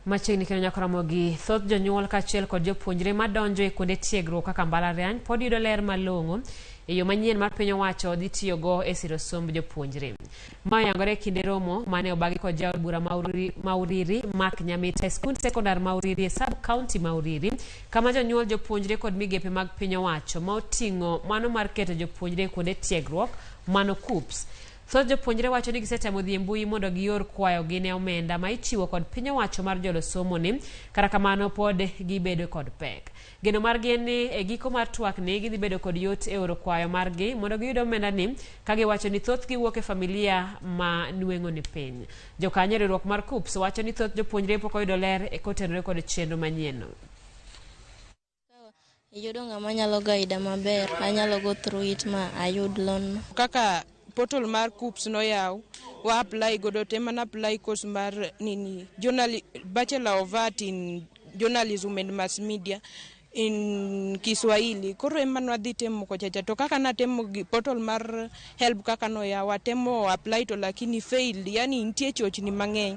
Machiegni kendo nyakoromogi thoth jonyuol kaachiel kod jopuonjre madonjo e kuonde tiegruok kaka mbalariany pod yudo ler malong'o e yo manyien mar piny owacho dhi tiyogo e siro somb jopuonjre. Ma oyangore e kinde romo mane obagi kod jaod bura Mauriri Mark Nyamita e skund sekondar Mauriri e sub-county Mauriri, kama jonyuol jopuonjre kod migepe mag piny owacho ma oting'o mano mar keto jopuonjre e kuonde tiegruok mano KUPPS. Thoth jopuonjre wacho ni gisetemo dhi e mbui mondo gior kwayogi ne omenda ma ichiwo kod piny owacho mar jolo somo ni, kata kamano pod gibedo kod pek. Geno margi en ni e giko mar twak ni gidhi bedo kod yot e oro kwayo margi mondo giyud omenda ni, ka giwacho ni thoth giwuok e familia ma nweng'o ni piny. Jokanyo riwruok mar KUPPS wacho ni thoth jopuonjre pok oyudo ler e kotenore kod chenro manyien no. Yudo ng'ama nyalo gaida maber, anyalo go through it ma ayud loan. Kaka portal mar KUPPS no yaw, wa apply godo te mana apply course mar Bachelor of Art in Journalism and Mass Media in Kiswahili. Koro ema nwadhi temo kochacha, to kaka natemo portal mar HELB kaka no yaw, atemo apply to lakini failed, yani nitie chochni mang'eny.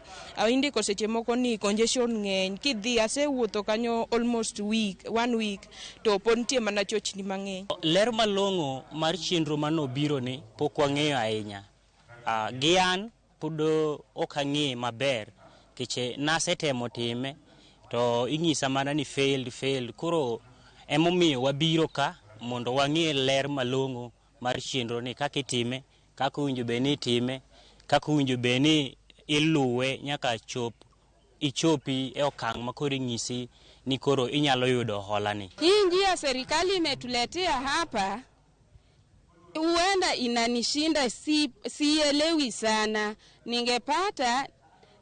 Indiko seche moko ni congestion ng'eny, kidhi asewuotho kanyo almost 1 week to pod nitie mana chochni mang'eny. Ler malong'o mar chenro manobiro ni pok wang'eyo ahinya. Gian pod ok ang'e maber, keche nasetemo time to ing'isa mana ni failed. Koro emomiyo wabiro ka mondo wang'e ler malong'o mar chenro ni, kaka itime, kaka owinjo be ni itime, kaka owinjo be ni iluwe nyaka ichopi e okang' ma koro ing'isi ni koro inyalo yudo hola ni. Hii njia serikali imetuletea hapa huenda inanishinda, sielewi sana. Ningepata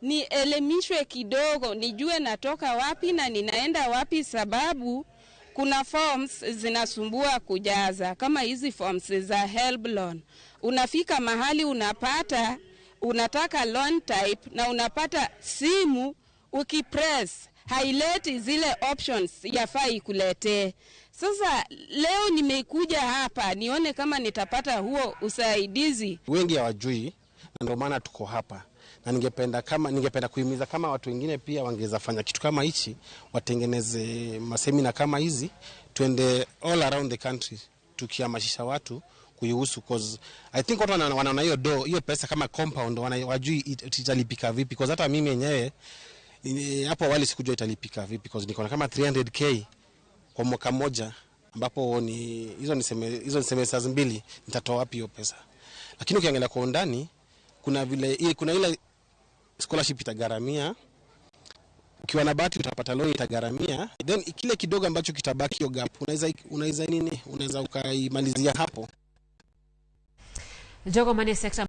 nielemishwe kidogo, nijue natoka wapi na ninaenda wapi, sababu kuna forms zinasumbua kujaza, kama hizi forms za HELB loan. Unafika mahali unapata unataka loan type na unapata simu, ukipress haileti zile options yafaa ikuletee. Sasa leo nimekuja hapa nione kama nitapata huo usaidizi. Wengi hawajui na ndio maana tuko hapa. Na ningependa kuhimiza kama watu wengine pia wangeweza fanya kitu kama hichi, watengeneze masemina kama hizi, tuende all around the country tukihamasisha watu kuihusu, cause I think watu wanaona hiyo pesa kama compound, wajui italipika vipi, cause hata mimi mwenyewe hapo awali sikujua italipika vipi, because niko na kama 300k kwa mwaka mmoja, ambapo ni hizo ni semesters mbili, nitatoa wapi hiyo pesa? Lakini ukiangalia kwa undani, kuna ile scholarship itagharamia, ukiwa na bahati utapata loan itagharamia, then kile kidogo ambacho kitabaki hiyo gap unaweza ukaimalizia hapo. Jogo mane sector